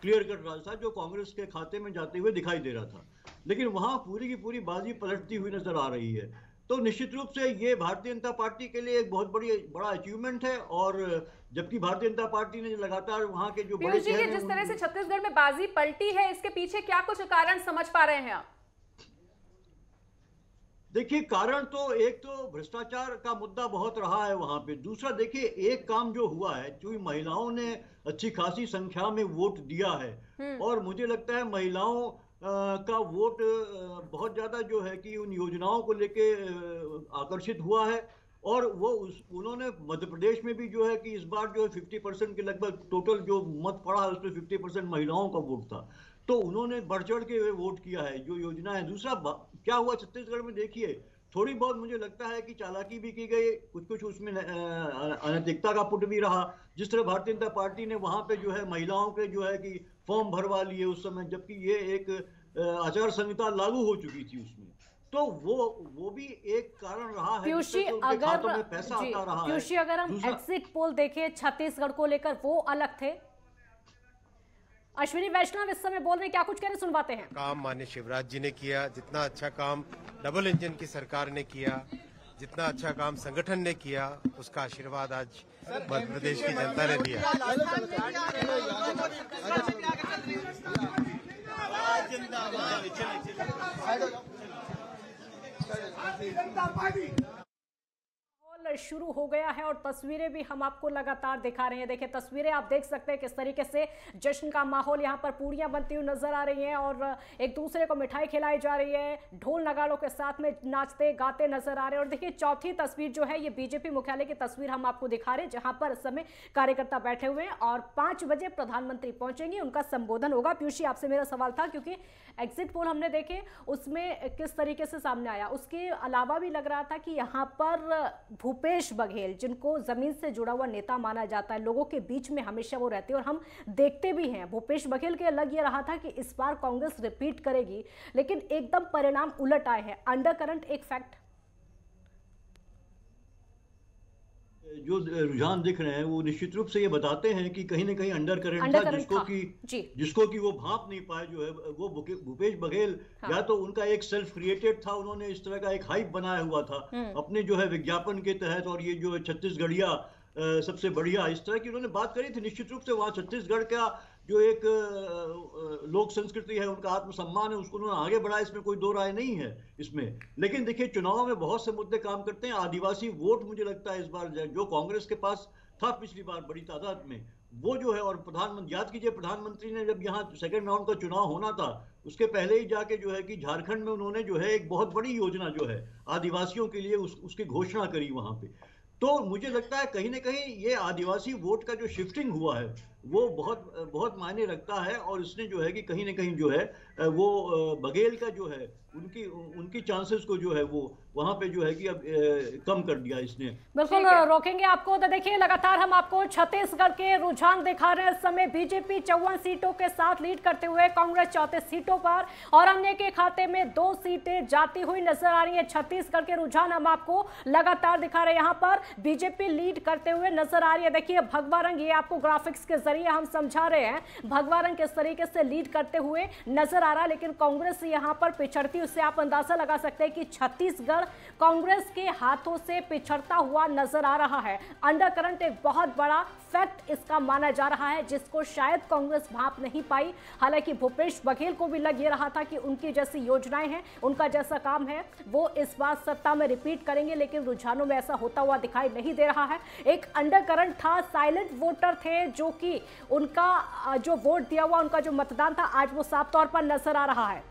क्लियर कट राजस्थान, जो कांग्रेस के खाते में जाते हुए दिखाई दे रहा था, लेकिन वहां पूरी की पूरी बाजी पलटती हुई नजर आ रही है। तो निश्चित रूप से ये भारतीय जनता पार्टी के लिए एक बहुत बड़ा अचीवमेंट है। और जबकि भारतीय जनता पार्टी ने लगातार वहां के जो बड़े शहर, जिस तरह से छत्तीसगढ़ में बाजी पलटी है, इसके पीछे क्या कुछ कारण समझ पा रहे हैं आप? देखिए, कारण तो एक तो भ्रष्टाचार का मुद्दा बहुत रहा है वहां पे। दूसरा देखिए, एक काम जो हुआ है, क्योंकि महिलाओं ने अच्छी खासी संख्या में वोट दिया है, और मुझे लगता है महिलाओं का वोट बहुत ज्यादा जो है कि उन योजनाओं को लेके आकर्षित हुआ है। और वो उन्होंने मध्य प्रदेश में भी जो है कि इस बार जो है 50% के लगभग टोटल जो मत पड़ा है उसमें 50% महिलाओं का वोट था, तो उन्होंने बढ़ चढ़ के वोट किया है जो योजना है। दूसरा क्या हुआ छत्तीसगढ़ में, देखिए थोड़ी बहुत मुझे लगता है कि चालाकी भी की गई, कुछ उसमें अनैतिकता का पुट भी रहा। जिस तरह भारतीय जनता पार्टी ने वहां पे जो है महिलाओं के जो है कि फॉर्म भरवा लिए उस समय, जबकि ये एक आचार संहिता लागू हो चुकी थी उसमें, तो वो भी एक कारण रहा है। पीयूषी, अगर पैसा आता रहा है। पीयूषी, अगर हम एग्जिट पोल देखें छत्तीसगढ़ को लेकर, वो अलग थे। अश्विनी वैष्णव इस समय बोल रहे, क्या कुछ कह रहे, सुनवाते हैं। काम माननीय शिवराज जी ने किया, जितना अच्छा काम डबल इंजन की सरकार ने किया, जितना अच्छा काम संगठन ने किया, उसका आशीर्वाद आज मध्य प्रदेश की जनता ने दिया। शुरू हो गया है और तस्वीरें भी हम आपको लगातार दिखा रहे हैं। देखिए तस्वीरें आप देख सकते हैं किस तरीके से जश्न का माहौल, यहाँ पर पूरियां बनती हुई नजर आ रही हैं और एक दूसरे को मिठाई खिलाई जा रही है, ढोल नगाड़ों के साथ में नाचते गाते नजर आ रहे हैं। और देखिए चौथी तस्वीर जो है ये बीजेपी मुख्यालय की तस्वीर हम आपको दिखा रहे हैं, जहां पर इस समय कार्यकर्ता बैठे हुए हैं और 5 बजे प्रधानमंत्री पहुंचेंगे, उनका संबोधन होगा। पीयूषी, आपसे मेरा सवाल था, क्योंकि एग्जिट पोल हमने देखे उसमें किस तरीके से सामने आया, उसके अलावा भी लग रहा था कि यहाँ पर भूपेश बघेल, जिनको जमीन से जुड़ा हुआ नेता माना जाता है, लोगों के बीच में हमेशा वो रहते हैं और हम देखते भी हैं, भूपेश बघेल के लग ये रहा था कि इस बार कांग्रेस रिपीट करेगी, लेकिन एकदम परिणाम उलट आए हैं। अंडर करंट एक फैक्ट जो रुझान दिख रहे हैं वो निश्चित रूप से ये बताते हैं कि कहीं ना कहीं अंडर करंट था, जिसको कि वो भांप नहीं पाए। जो है वो भूपेश बघेल या तो उनका एक सेल्फ क्रिएटेड था, उन्होंने इस तरह का एक हाइप बनाया हुआ था अपने जो है विज्ञापन के तहत, और ये जो छत्तीसगढ़िया सबसे बढ़िया इस तरह की उन्होंने बात करी थी। निश्चित रूप से वहाँ छत्तीसगढ़ का जो एक लोक संस्कृति है, उनका आत्मसम्मान है, उसको उन्होंने आगे बढ़ाया, इसमें कोई दो राय नहीं है इसमें। लेकिन देखिए चुनाव में बहुत से मुद्दे काम करते हैं। आदिवासी वोट मुझे लगता है इस बार जो कांग्रेस के पास था पिछली बार बड़ी तादाद में, वो जो है, और प्रधानमंत्री याद कीजिए प्रधानमंत्री ने जब यहाँ सेकेंड राउंड का चुनाव होना था उसके पहले ही जाके जो है कि झारखंड में उन्होंने जो है एक बहुत बड़ी योजना जो है आदिवासियों के लिए उसकी घोषणा करी वहां पे। तो मुझे लगता है कहीं ना कहीं ये आदिवासी वोट का जो शिफ्टिंग हुआ है वो बहुत मायने रखता है, और इसने जो है कि कहीं ना कहीं जो है वो बघेल का जो है उनकी चांसेस को जो है वो वहां पे जो है कि अब कम कर दिया इसने। बिल्कुल रोकेंगे आपको। तो देखिए लगातार हम आपको छत्तीसगढ़ के रुझान दिखा रहे हैं। इस समय बीजेपी 54 सीटों के साथ लीड करते हुए, कांग्रेस 34 सीटों पर और अन्य के खाते में 2 सीटें जाती हुई नजर आ रही है। छत्तीसगढ़ के रुझान हम आपको लगातार दिखा रहे हैं। यहाँ पर बीजेपी लीड करते हुए नजर आ रही है। देखिए भगवा रंग, ये आपको ग्राफिक्स के जरिए हम समझा रहे हैं, भगवा रंग किस तरीके से लीड करते हुए नजर आ रहा है, लेकिन कांग्रेस यहाँ पर पिछड़ती, उससे आप अंदाजा लगा सकते हैं कि छत्तीसगढ़ कांग्रेस के हाथों से पिछड़ता हुआ नजर आ रहा है। अंडर करंट एक बहुत बड़ा फैक्ट इसका माना जा रहा है, जिसको शायद कांग्रेस भांप नहीं पाई। हालांकि भूपेश बघेल को भी लग ये रहा था कि उनकी जैसी योजनाएं हैं, उनका जैसा काम है, वो इस बार सत्ता में रिपीट करेंगे, लेकिन रुझानों में ऐसा होता हुआ दिखाई नहीं दे रहा है। एक अंडर करंट था, साइलेंट वोटर थे, जो कि उनका जो वोट दिया हुआ, उनका जो मतदान था, आज वो साफ तौर पर नजर आ रहा है।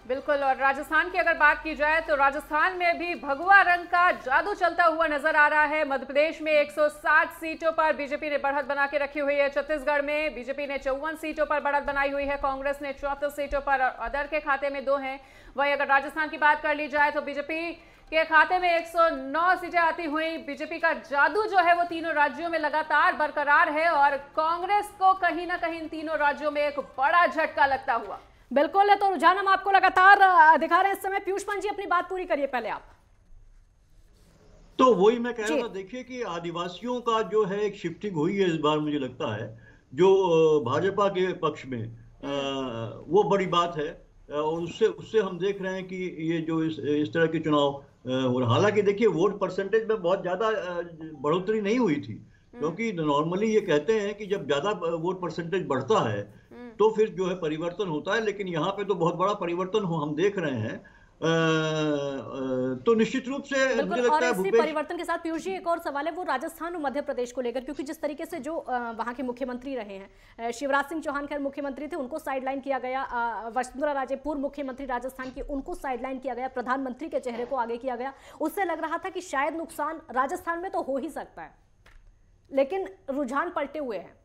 बिल्कुल। और राजस्थान की अगर बात की जाए तो राजस्थान में भी भगवा रंग का जादू चलता हुआ नजर आ रहा है। मध्य प्रदेश में 160 सीटों पर बीजेपी ने बढ़त बना के रखी हुई है। छत्तीसगढ़ में बीजेपी ने 54 सीटों पर बढ़त बनाई हुई है, कांग्रेस ने 34 सीटों पर, अदर के खाते में 2 हैं। वहीं अगर राजस्थान की बात कर ली जाए तो बीजेपी के खाते में 109 सीटें आती हुई। बीजेपी का जादू जो है वो तीनों राज्यों में लगातार बरकरार है और कांग्रेस को कहीं ना कहीं इन तीनों राज्यों में एक बड़ा झटका लगता हुआ। बिल्कुल है, तो रुझान हम आपको लगातार दिखा रहे हैं इस समय। पीयूष पंत जी अपनी बात पूरी करिए पहले आप। तो वही मैं कह रहा था, देखिए कि आदिवासियों का जो है एक शिफ्टिंग हुई है इस बार, मुझे लगता है जो भाजपा के पक्ष में वो बड़ी बात है। और उससे हम देख रहे हैं कि ये जो इस तरह के चुनाव, और हालांकि देखिए वोट परसेंटेज में बहुत ज्यादा बढ़ोतरी नहीं हुई थी, क्योंकि नॉर्मली ये कहते हैं कि जब ज्यादा वोट परसेंटेज बढ़ता है तो फिर जो है परिवर्तन होता है, लेकिन यहाँ पे तो बहुत बड़ा परिवर्तन हम देख रहे हैं। तो निश्चित रूप से मुझे लगता है इसी परिवर्तन के साथ पीयूष जी एक और सवाल है, वो राजस्थान और मध्य प्रदेश को लेकर, क्योंकि जिस तरीके से जो वहां के मुख्यमंत्री रहे हैं, शिवराज सिंह चौहान खैर मुख्यमंत्री थे, उनको साइडलाइन किया गया। वसुंधरा राजे पूर्व मुख्यमंत्री राजस्थान की, उनको साइडलाइन किया गया, प्रधानमंत्री के चेहरे को आगे किया गया। उससे लग रहा था कि शायद नुकसान राजस्थान में तो हो ही सकता है, लेकिन रुझान पलटे हुए हैं।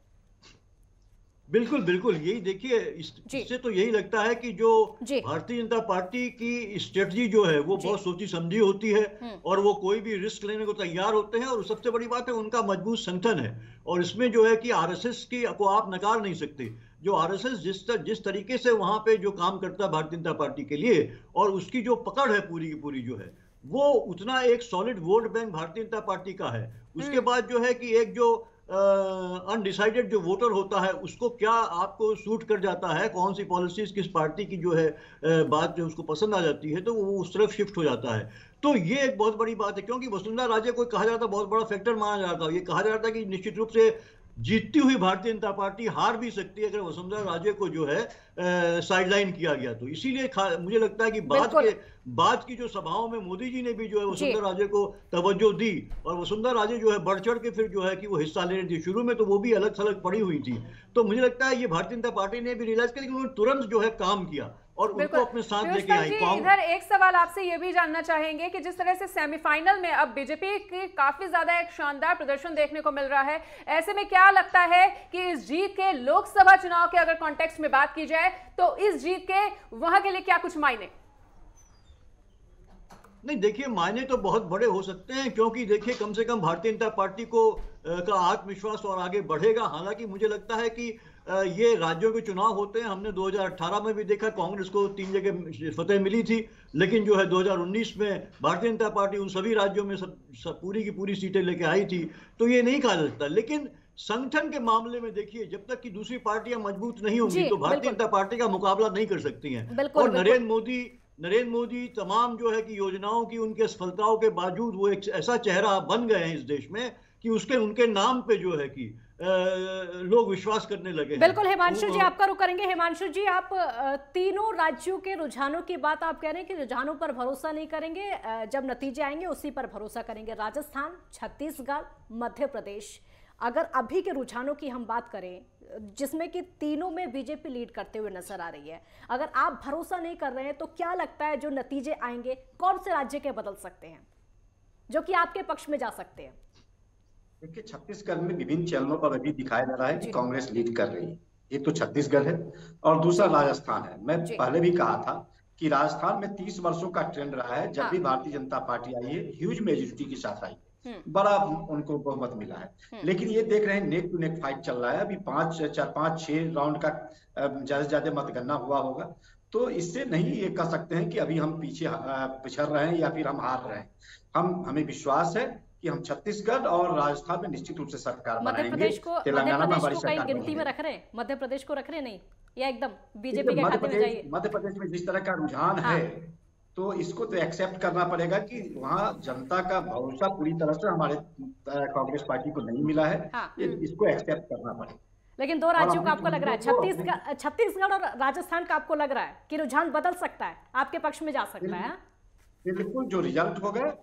बिल्कुल बिल्कुल, यही देखिए इससे तो यही लगता है कि जो भारतीय जनता पार्टी की स्ट्रेटजी जो है वो बहुत सोची समझी होती है और वो कोई भी रिस्क लेने को तैयार होते हैं, और सबसे बड़ी बात है उनका मजबूत संगठन है। और इसमें जो है कि आरएसएस की को आप नकार नहीं सकते। जो आरएसएस जिस तरीके से वहां पे जो काम करता है भारतीय जनता पार्टी के लिए, और उसकी जो पकड़ है पूरी की पूरी जो है, वो उतना एक solid vote bank Bharatiya Janata party का है। उसके बाद जो है कि एक जो अनडिसाइडेड जो वोटर होता है उसको क्या आपको सूट कर जाता है, कौन सी पॉलिसीज किस पार्टी की जो है बात जो उसको पसंद आ जाती है, तो वो उस तरफ शिफ्ट हो जाता है। तो ये एक बहुत बड़ी बात है, क्योंकि वसुंधरा राजे को कहा जाता बहुत बड़ा फैक्टर माना जाता है। ये कहा जाता है कि निश्चित रूप से जीतती हुई भारतीय जनता पार्टी हार भी सकती है अगर वसुंधरा राजे को जो है साइडलाइन किया गया तो। इसीलिए मुझे लगता है कि बाद की जो सभाओं में मोदी जी ने भी जो है वसुंधरा राजे को तवज्जो दी, और वसुंधरा राजे जो है बढ़ चढ़ के फिर जो है कि वो हिस्सा ले रही थी। शुरू में तो वो भी अलग थलग पड़ी हुई थी, तो मुझे लगता है ये भारतीय जनता पार्टी ने भी रियलाइज किया, लेकिन उन्होंने तुरंत जो है काम किया और उनको अपने साथ लेके आई। इधर एक सवाल आपसे ये भी जानना चाहेंगे कि जिस तरह से सेमीफाइनल में अब बीजेपी की काफी ज्यादा एक शानदार प्रदर्शन देखने को मिल रहा है, ऐसे में क्या लगता है कि इस जीत के लोकसभा चुनाव के अगर कॉन्टेक्स्ट में बात की जाए तो इस जीत के वहां के लिए क्या कुछ मायने? नहीं, देखिए मायने तो बहुत बड़े हो सकते हैं, क्योंकि देखिए कम से कम भारतीय जनता पार्टी को का आत्मविश्वास और आगे बढ़ेगा। हालांकि मुझे लगता है कि ये राज्यों के चुनाव होते हैं, हमने 2018 में भी देखा कांग्रेस को 3 जगह फतेह मिली थी, लेकिन जो है 2019 में भारतीय जनता पार्टी उन सभी राज्यों में सब पूरी की पूरी सीटें लेके आई थी। तो ये नहीं कहा जा सकता, लेकिन संगठन के मामले में देखिए जब तक कि दूसरी पार्टियां मजबूत नहीं होंगी तो भारतीय जनता पार्टी का मुकाबला नहीं कर सकती हैं। और नरेंद्र मोदी तमाम जो है कि योजनाओं की उनके सफलताओं के बावजूद वो एक ऐसा चेहरा बन गए हैं इस देश में कि उनके नाम पे जो है कि लोग विश्वास करने लगे। बिल्कुल हिमांशु जी, आपका रुख करेंगे। हिमांशु जी, आप तीनों राज्यों के रुझानों की बात आप कह रहे हैं कि रुझानों पर भरोसा नहीं करेंगे, जब नतीजे आएंगे उसी पर भरोसा करेंगे। राजस्थान, छत्तीसगढ़, मध्य प्रदेश, अगर अभी के रुझानों की हम बात करें जिसमें कि तीनों में बीजेपी लीड करते हुए नजर आ रही है, अगर आप भरोसा नहीं कर रहे हैं तो क्या लगता है जो नतीजे आएंगे कौन से राज्य के बदल सकते हैं जो कि आपके पक्ष में जा सकते हैं? देखिए, छत्तीसगढ़ में विभिन्न चैनलों पर अभी दिखाया जा रहा है कि कांग्रेस लीड कर रही है। एक तो छत्तीसगढ़ है और दूसरा राजस्थान है। मैं पहले भी कहा था कि राजस्थान में 30 वर्षों का ट्रेंड रहा है, जब भी भारतीय जनता पार्टी आई है ह्यूज मेजोरिटी के साथ आई, बड़ा उनको बहुमत मिला है। लेकिन ये देख रहे हैं नेक टू नेक फाइट चल रहा है। अभी 5-6 राउंड का ज्यादा से ज्यादा मतगणना हुआ होगा, तो इससे नहीं ये कह सकते हैं कि अभी हम पीछे पिछड़ रहे हैं या फिर हम हार रहे हैं। हमें विश्वास है कि हम छत्तीसगढ़ और राजस्थान में निश्चित रूप से सरकार बनाएंगे। तेलंगाना में हमारी सरकार गिनती में रख रहे हैं, मध्य प्रदेश को रख रहे नहीं, या एकदम बीजेपी के खाते में जाइए? मध्य प्रदेश में जिस तरह का रुझान है तो इसको तो एक्सेप्ट करना पड़ेगा कि वहाँ जनता का भरोसा पूरी तरह से हमारे कांग्रेस पार्टी को नहीं मिला है। इसको एक्सेप्ट करना पड़ेगा। लेकिन दो राज्यों का आपको लग रहा है, छत्तीसगढ़ और राजस्थान का आपको लग रहा है कि रुझान बदल सकता है, आपके पक्ष में जा सकता है? बिल्कुल, जो रिजल्ट होगा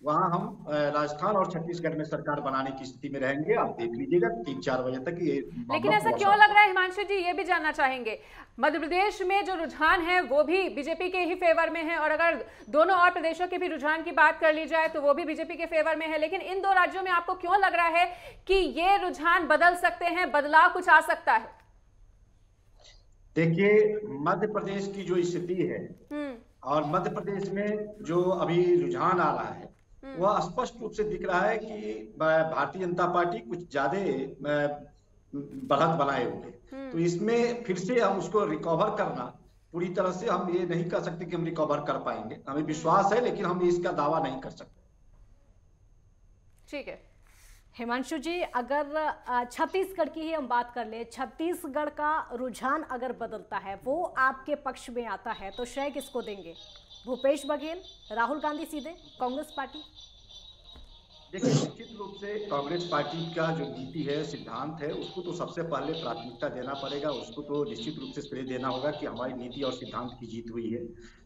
वहाँ हम राजस्थान और छत्तीसगढ़ में सरकार बनाने की स्थिति में रहेंगे। आप देख लीजिएगा 3-4 बजे तक ये। लेकिन ऐसा क्यों लग रहा है हिमांशु जी, ये भी जानना चाहेंगे। मध्य प्रदेश में जो रुझान है वो भी बीजेपी के ही फेवर में है, और अगर दोनों और प्रदेशों के भी रुझान की बात कर ली जाए तो वो भी बीजेपी के फेवर में है। लेकिन इन दो राज्यों में आपको क्यों लग रहा है कि ये रुझान बदल सकते हैं, बदलाव कुछ आ सकता है? देखिए, मध्य प्रदेश की जो स्थिति है और मध्य प्रदेश में जो अभी रुझान आ रहा है वह स्पष्ट रूप से दिख रहा है कि भारतीय जनता पार्टी कुछ ज्यादा बढ़त बनाए हुए। तो इसमें फिर से हम उसको रिकवर करना पूरी तरह से हम ये नहीं कर सकते कि हम रिकवर कर पाएंगे। हमें विश्वास है, लेकिन हम इसका दावा नहीं कर सकते। ठीक है हिमांशु जी, अगर छत्तीसगढ़ की ही हम बात कर ले, छत्तीसगढ़ का रुझान अगर बदलता है, वो आपके पक्ष में आता है, तो श्रेय किसको देंगे? भूपेश बघेल, राहुल गांधी, सीधे कांग्रेस पार्टी? देखिए, निश्चित रूप से कांग्रेस पार्टी का जो नीति है, सिद्धांत है, उसको तो सबसे पहले प्राथमिकता देना पड़ेगा। उसको तो निश्चित रूप से श्रेय देना होगा कि हमारी नीति और सिद्धांत की जीत हुई है।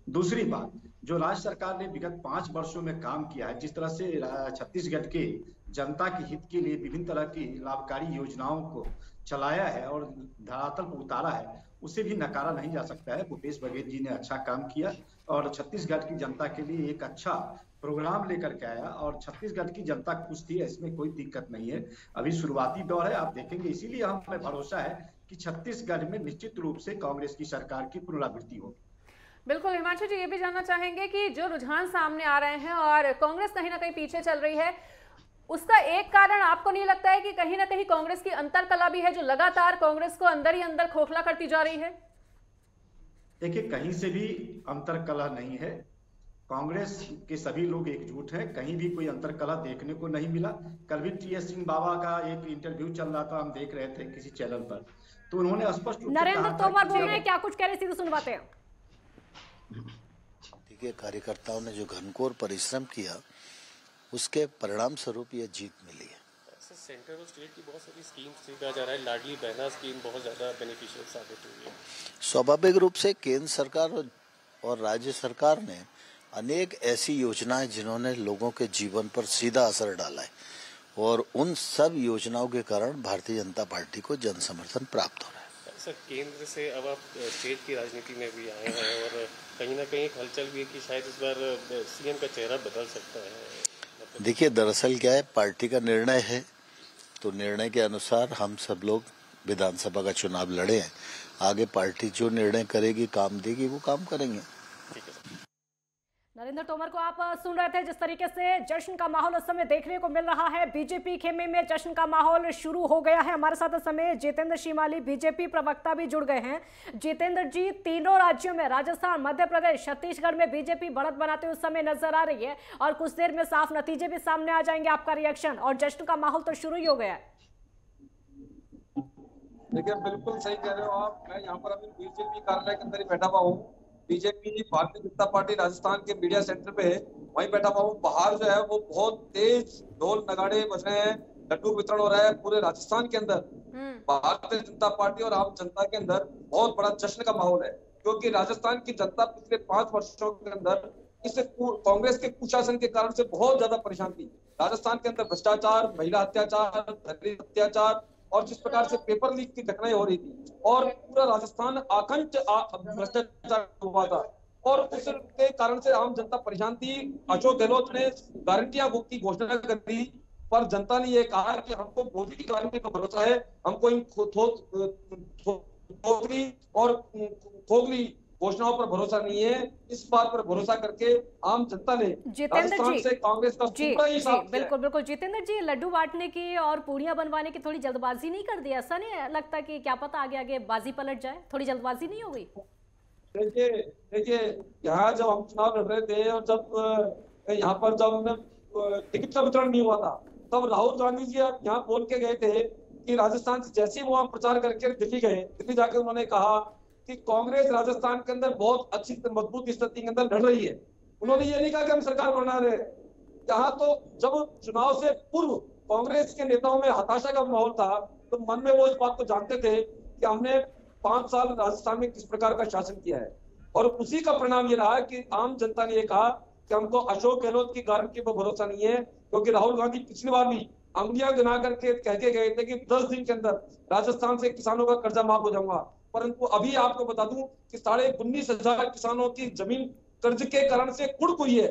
दूसरी बात, जो राज्य सरकार ने विगत 5 वर्षों में काम किया है, जिस तरह से छत्तीसगढ़ के जनता के हित के लिए विभिन्न तरह की लाभकारी योजनाओं को चलाया है और धरातल पर उतारा है, उसे भी नकारा नहीं जा सकता है। भूपेश बघेल जी ने अच्छा काम किया और छत्तीसगढ़ की जनता के लिए एक अच्छा प्रोग्राम लेकर के आया और छत्तीसगढ़ की जनता खुश थी, इसमें कोई दिक्कत नहीं है। अभी शुरुआती दौर है, आप देखेंगे। इसीलिए हमें भरोसा है कि छत्तीसगढ़ में निश्चित रूप से कांग्रेस की सरकार की पुनरावृत्ति होगी। बिल्कुल हिमांशु जी, ये भी जानना चाहेंगे कि जो रुझान सामने आ रहे हैं और कांग्रेस कहीं ना कहीं पीछे चल रही है, उसका एक कारण आपको नहीं लगता है कि कहीं ना कहीं कांग्रेस की अंतरकला भी है जो लगातार कांग्रेस को अंदर ही अंदर खोखला करती जा रही है? देखिए, कहीं से भी अंतरकला नहीं है। कांग्रेस के सभी लोग एकजुट हैं, कहीं भी कोई अंतरकला देखने को नहीं मिला। कल भी टी.एस. सिंह बाबा का एक इंटरव्यू चल रहा था, हम देख रहे थे किसी चैनल पर, तो उन्होंने स्पष्ट रूप से नरेंद्र तोमर बोल रहे हैं, क्या कुछ कह रहे, सीधे सुनवाते हैं। देखिए, कार्यकर्ताओं ने जो घनघोर परिश्रम किया उसके परिणाम स्वरूप ये जीत मिली है। सेंटर और स्टेट की बहुत सारी स्कीम्स कहा जा रहा है, लाडली बहना स्कीम बहुत ज्यादा बेनिफिशियल साबित हुई है। स्वाभाविक रूप से केंद्र सरकार और राज्य सरकार ने अनेक ऐसी योजनाएं जिन्होंने लोगों के जीवन पर सीधा असर डाला है, और उन सब योजनाओं के कारण भारतीय जनता पार्टी को जन समर्थन प्राप्त हो रहा है। सर, केंद्र से अब आप स्टेट की राजनीति में भी आए हैं और कहीं ना कहीं हलचल भी है कि शायद इस बार सीएम का चेहरा बदल सकता है। देखिए, दरअसल क्या है, पार्टी का निर्णय है, तो निर्णय के अनुसार हम सब लोग विधानसभा का चुनाव लड़े हैं। आगे पार्टी जो निर्णय करेगी, काम देगी, वो काम करेंगे। नरेंद्र तोमर को आप सुन रहे थे। जिस तरीके से जश्न का माहौल उस समय देखने को मिल रहा है, बीजेपी खेमे में जश्न का माहौल शुरू हो गया है। हमारे साथ इस समय जितेंद्र शिमाली बीजेपी प्रवक्ता भी जुड़ गए हैं। जितेंद्र जी, तीनों राज्यों में राजस्थान, मध्य प्रदेश, छत्तीसगढ़ में बीजेपी बढ़त बनाते हुए समय नजर आ रही है और कुछ देर में साफ नतीजे भी सामने आ जाएंगे। आपका रिएक्शन, और जश्न का माहौल तो शुरू ही हो गया है। देखिए, बिल्कुल सही कह रहे हो आप। मैं यहाँ पर अभी बीजेपी कार्यालय के अंदर ही बैठा हुआ हूँ। बीजेपी भारतीय जनता पार्टी राजस्थान के मीडिया सेंटर पे वहीं बैठा हुआ हूँ। बाहर जो है वो बहुत तेज ढोल नगाड़े बज रहे हैं, लड्डू वितरण हो रहा है पूरे राजस्थान के अंदर। भारतीय जनता पार्टी और आम जनता के अंदर बहुत बड़ा जश्न का माहौल है, क्योंकि राजस्थान की जनता पिछले 5 वर्षों के अंदर इस कांग्रेस के कुशासन के कारण से बहुत ज्यादा परेशान थी। राजस्थान के अंदर भ्रष्टाचार, महिला अत्याचार, दलित अत्याचार और जिस प्रकार से पेपर लीक की घटनाएं हो रही थी, और पूरा राजस्थान आकंठ भ्रष्टाचार हुआ था, और उसके कारण से आम जनता परेशान थी। अशोक गहलोत ने गारंटियां की घोषणा कर दी, पर जनता ने ये कहा कि हमको मोदी की गारंटी पर भरोसा है, हमको इन खोखली घोषणाओं पर भरोसा नहीं है। इस बात पर भरोसा करके आम जनता ने राजस्थान से कांग्रेस का पूरा ही साथ किया। बिल्कुल बिल्कुल। जितेंद्र जी, लड्डू बांटने की और पूड़ियां बनवाने की थोड़ी जल्दबाजी नहीं कर दी? ऐसा नहीं लगता कि क्या पता आगे आगे बाजी पलट जाए? थोड़ी जल्दबाजी नहीं हो गई? देखिए, यहाँ जब हम चुनाव लड़ रहे थे और जब यहाँ पर जब टिकट का वितरण नहीं हुआ था, तब राहुल गांधी जी यहाँ बोल के गए थे कि राजस्थान से जैसे ही वो प्रचार करके दिल्ली गए, दिल्ली जाकर उन्होंने कहा कि कांग्रेस राजस्थान के अंदर बहुत अच्छी मजबूत स्थिति के अंदर लड़ रही है। उन्होंने ये नहीं कहा कि हम सरकार बना रहे। यहाँ तो जब चुनाव से पूर्व कांग्रेस के नेताओं में हताशा का माहौल था, तो मन में वो इस बात को जानते थे कि हमने 5 साल राजस्थान में किस प्रकार का शासन किया है, और उसी का परिणाम ये रहा कि आम जनता ने ये कहा कि हमको अशोक गहलोत की गारंटी पर भरोसा नहीं है, क्योंकि राहुल गांधी पिछली बार भी अंगुलियां गिना करके कह के गए थे कि 10 दिन के अंदर राजस्थान से किसानों का कर्जा माफ हो जाऊंगा। परंतु अभी आपको बता दूं कि 19,500 किसानों की जमीन कर्ज के कारण से कुड़क हुई है।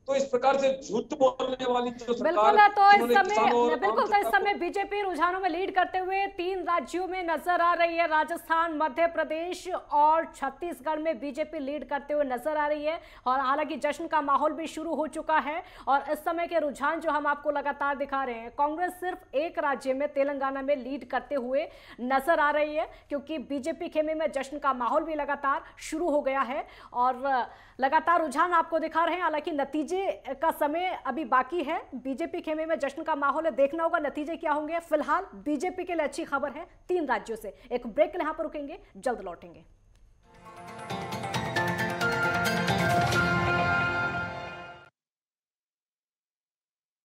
तो इस प्रकार से झूठ बोलने वाली जो सरकार, बिल्कुल इस समय बीजेपी रुझानों में लीड करते हुए 3 राज्यों में नजर आ रही है। राजस्थान, मध्य प्रदेश और छत्तीसगढ़ में बीजेपी लीड करते हुए नजर आ रही है, और हालांकि जश्न का माहौल भी शुरू हो चुका है। और इस समय के रुझान जो हम आपको लगातार दिखा रहे हैं, कांग्रेस सिर्फ एक राज्य में, तेलंगाना में लीड करते हुए नजर आ रही है, क्योंकि बीजेपी खेमे में जश्न का माहौल भी लगातार शुरू हो गया है और लगातार रुझान आपको दिखा रहे हैं। हालांकि नतीजे का समय अभी बाकी है। बीजेपी खेमे में जश्न का माहौल है, देखना होगा नतीजे क्या होंगे। फिलहाल बीजेपी के लिए अच्छी खबर है 3 राज्यों से। एक ब्रेक के लिए यहाँ पर रुकेंगे, जल्द लौटेंगे।